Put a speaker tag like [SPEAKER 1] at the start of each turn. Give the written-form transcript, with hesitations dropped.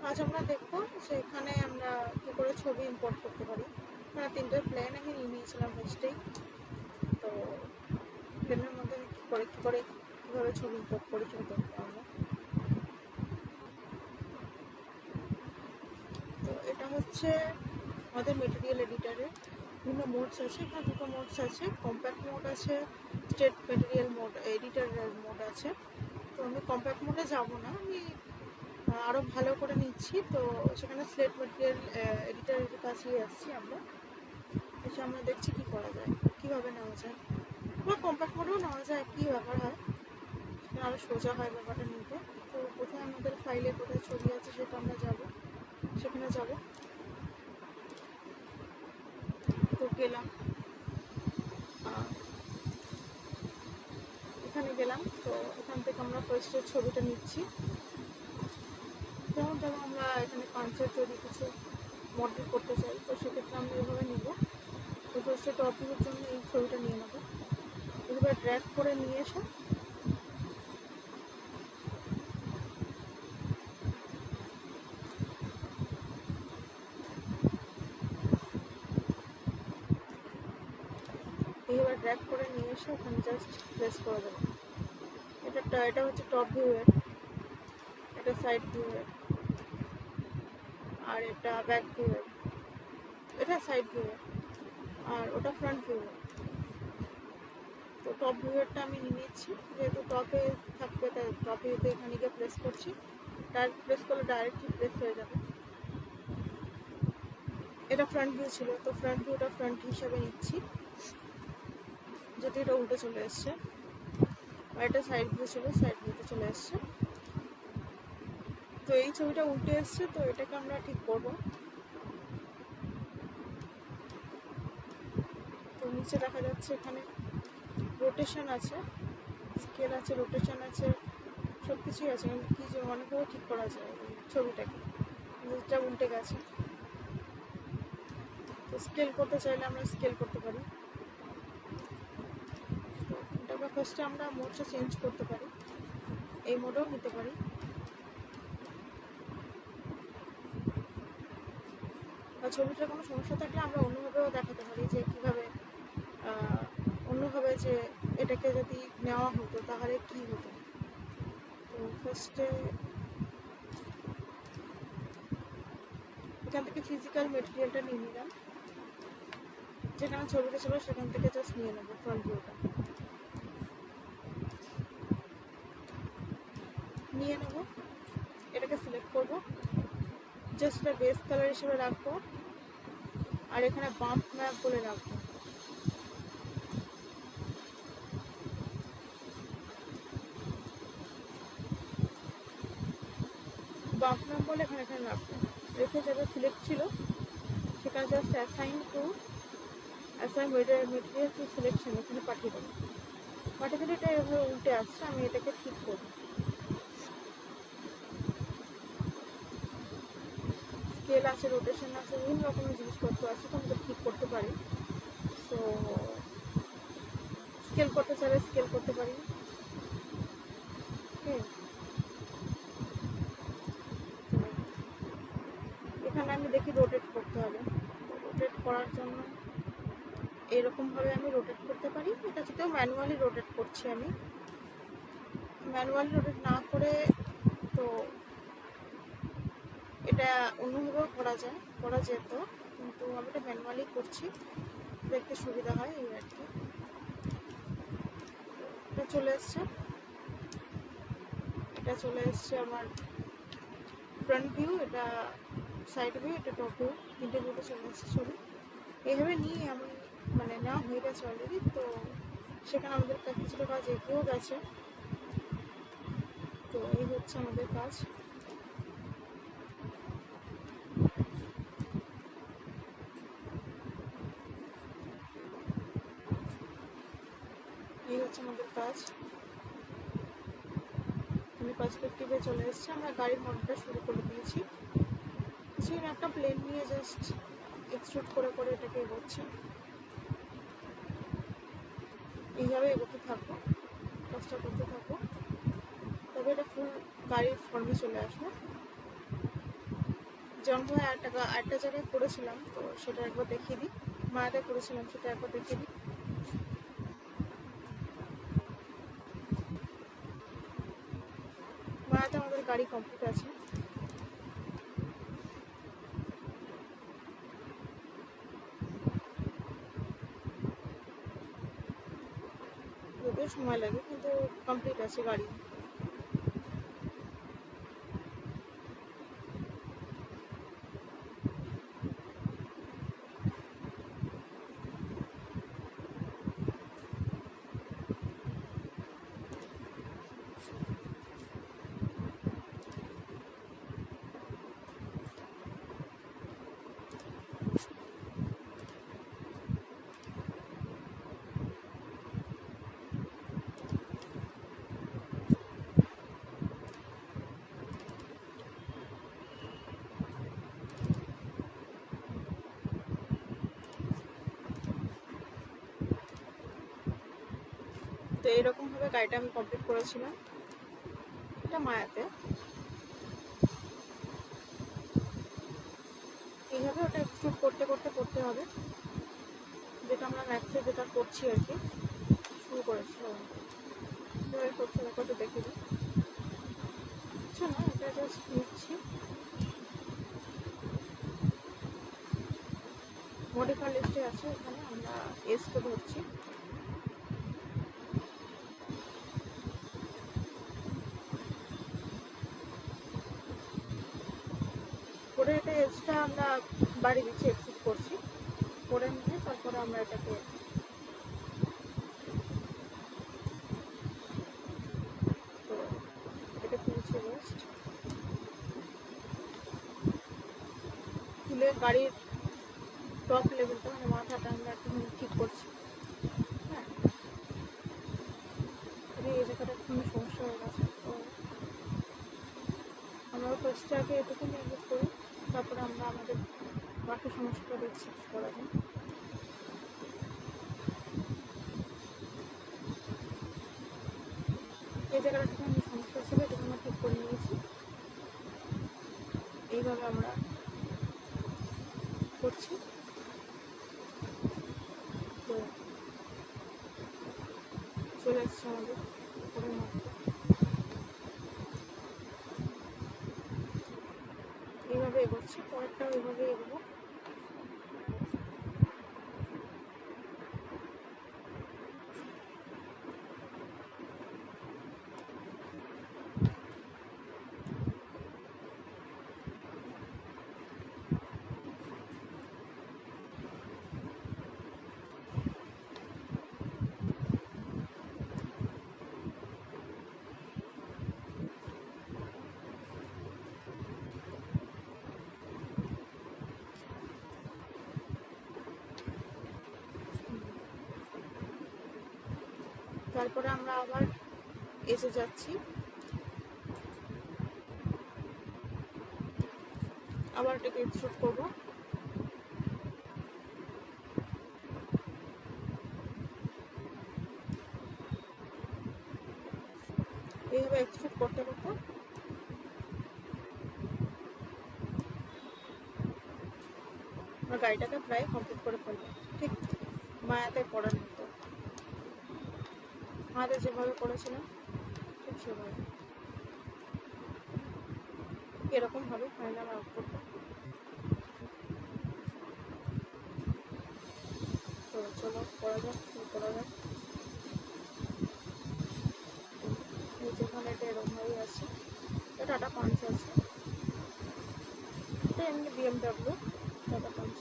[SPEAKER 1] আজ আমরা দেখবো যে এখানে আমরা কী করে ছবি ইম্পোর্ট করতে পারি। তিনটে প্লেন আমি নিয়ে নিয়েছিলাম ফার্স্টেই। তো প্লেনের মধ্যে আমি কীভাবে ছবি ইম্পোর্ট করি সেটা দেখবো আমরা। তো এটা হচ্ছে আমাদের মেটেরিয়াল এডিটারে বিভিন্ন মোডস আছে। এখানে দুটো মোডস আছে, কম্প্যাক্ট মোড আছে, state material mode, editor mode আছে। তো আমি কম্প্যাক্ট মোডে যাব না, আমি আরও ভালো করে নিচ্ছি। তো সেখানে স্লেট মেটেরিয়াল এডিটারের কাছেই আসছি আমরা, এসে আমরা দেখছি কী করা যায়, কীভাবে নেওয়া যায়, বা কম্প্যাক্ট মোডেও নেওয়া যায়, কী ব্যাপার হয়, সেখানে আরও সোজা হয় ব্যাপারটা নিতে। তো কোথায় আমাদের ফাইলে কোথায় ছবি আছে সেটা আমরা সেখানে যাব। তো গেলাম, এখানে গেলাম। তো এখান থেকে আমরা ফার্স্টে ছবিটা নিচ্ছি। যেমন আমরা এখানে কাঁচের যদি কিছু মডেল করতে চাই, তো সেক্ষেত্রে আমরা এভাবে নিব। তো ফার্স্টে টপ ভিউর জন্য এই ছবিটা নিয়ে নেব। এবার ড্র্যাগ করে নিয়ে এসে ওখানে জাস্ট প্রেস করে দেবো। এটা হচ্ছে টপ ভিউয়ের, এটা সাইড ভিউয়ের, আর এটা ব্যাক ভিউয়ের, এটা সাইড ভিউয়ের, আর ওটা ফ্রন্ট ভিউয়ের। তো টপ ভিউয়েরটা আমি নিয়ে নিচ্ছি, যেহেতু টপে থাকবে তাই টপ ভিউতে এখানে গিয়ে প্রেস করছি। প্রেস করলে ডাইরেক্টলি প্রেস হয়ে যাবে। এটা ফ্রন্ট ভিউ ছিল, তো ফ্রন্ট ভিউটা ফ্রন্ট হিসাবে নিচ্ছি, যদি এটা উল্টে চলে এসছে। আর এটা সাইড ভিউ ছিল, সাইড ভিউতে চলে এসছে। তো এই ছবিটা উল্টে এসছে, তো এটাকে আমরা ঠিক করবো। তো নিচে দেখা যাচ্ছে এখানে রোটেশন আছে, স্কেল আছে, রোটেশন আছে, সব কিছুই আছে। কি যে অনেকভাবে ঠিক করা যায় ছবিটাকে, যেটা উল্টে গেছে। তো স্কেল করতে চাইলে আমরা স্কেল করতে পারি। তো এটাকে ফার্স্টে আমরা মোডটা চেঞ্জ করতে পারি, এই মোডেও নিতে পারি। বা ছবিটার কোনো সমস্যা থাকলে আমরা অন্যভাবেও দেখাতে পারি, যে কীভাবে অন্যভাবে যে এটাকে যদি নেওয়া হতো তাহলে কী হতো। তো ফার্স্টে এখান থেকে ফিজিক্যাল মেটেরিয়ালটা নিয়ে নিলাম, যেখানে ছবিটা ছিল সেখান থেকে জাস্ট নিয়ে নেব ফ্রন্ট ভিউটা, নিয়ে নেব। এটাকে সিলেক্ট করব, জাস্ট এটা বেস কালার হিসেবে রাখবো, আর এখানে বাম্প ম্যাপ বলে রাখবো। বাম্প ম্যাপ বলে এখানে রাখবো। রেখে যাবে সিলেক্ট ছিল সেখানে just assign material to selection এখানে পাঠিয়ে দেবো। পাঠিয়ে দিলে এটা এভাবে উল্টে আসছে, আমি এটাকে ঠিক করবো। স্কেল আছে, রোটেশন আছে, বিভিন্ন রকমের জিনিসপত্র আছে, তো আমরা ঠিক করতে পারি। তো স্কেল করতে চাইলে স্কেল করতে পারি। এখানে আমি দেখি রোটেট করতে হবে। রোটেট করার জন্য এরকমভাবে আমি রোটেট করতে পারি। এটা যেতেও ম্যানুয়ালি রোটেট করছি আমি, ম্যানুয়ালি রোটেট না করে তো এটা অন্যভাবেও করা যেত, কিন্তু আমি এটা ম্যানুয়ালি করছি, দেখতে সুবিধা হয় এই আর কি। এটা চলে এসছে আমার ফ্রন্ট ভিউ, এটা সাইড ভিউ, এটা টপ ভিউ, তিনটে ভিউতে চলে এসছে ছবি। এইভাবে নিয়ে আমি নেওয়া হয়ে গেছে অলরেডি। তো সেখানে আমাদের কিছুটা কাজ এগিয়েও গেছে। তো এই হচ্ছে আমাদের কাজ। পার্সপেক্টিভে চলে এসছে, আমরা গাড়ির মডেলটা শুরু করে দিয়েছি। কিছুদিন একটা প্লেন নিয়ে জাস্ট এক্সট্রুড করে এটাকে এগোচ্ছে, এইভাবে এগোতে থাকবো, কাজটা করতে থাকবো, তবে এটা ফুল গাড়ির ফর্মে চলে আসবে। জন্ম হয়ে আরেকটা জায়গায় করেছিলাম, তো সেটা একবার দেখিয়ে দিই। মায়াতে করেছিলাম, সেটা একবার দেখিয়ে দিই। মায়াতে আমাদের গাড়ি কমপ্লিট আছে। যদিও সময় লাগে, কিন্তু কমপ্লিট আছে গাড়ি। তো এইরকমভাবে গাড়িটা আমি কমপ্লিট করেছিলাম। এটা মায়াতে এইভাবে ওটা এক্সট্রুড করতে হবে, যেটা আমরা ম্যাক্সে যেটা করছি আর কি, শুরু করেছি। এভাবে করছে, ব্যাপারটা দেখে দিই। আচ্ছা না, এটা জাস্ট নিচ্ছি। মডিফাই লিস্টে আছে, এখানে আমরা এসটা ধরছি। করে এটা এসটা আমরা বাড়ি দিচ্ছি, এক্সিট করছি, করে নিয়ে তারপরে আমরা এটাকে তো এটা তুলছি জাস্ট, তুলে গাড়ির টপ লেভেলটা মানে মাথাটা আমরা একটু ঠিক করছি। হ্যাঁ, এই জায়গাটা একটু সমস্যা হয়ে গেছে, তো আমরা ফার্স্টে আগে এটুকু নিয়ে করি, তারপরে আমরা আমাদের বাকি সমস্যাটা দেখছি করা যায়। এই জায়গাটা থেকে আমি সমস্যা ছিল, এটা আমরা ঠিক করে নিয়েছি। এইভাবে আমরা করছি। তো চলে এসছে আমাদের উপরের মাত্রা, এইভাবে এগোচ্ছি, পরেরটাও এইভাবে এগোবো। তারপরে আমরা আবার এসে যাচ্ছি, আবার এটাকে এক্সট্রুড করবো। এইভাবে এক্সট্রুড করতে আমরা গাড়িটাকে প্রায় কমপ্লিট করে ফেলবো, ঠিক মায়াতে করার মতো। মায়াতে যেভাবে করেছিলাম ঠিক সেভাবে, এরকম হবে ফাইনাল আউটপুটটা। তো চলো করা যাক, শুরু করা যাক। যেখানে এটা এরকমভাবেই আছে, এটা টাটা পাঞ্চ আছে, এটা এমনি BMW টাটা পাঞ্চ।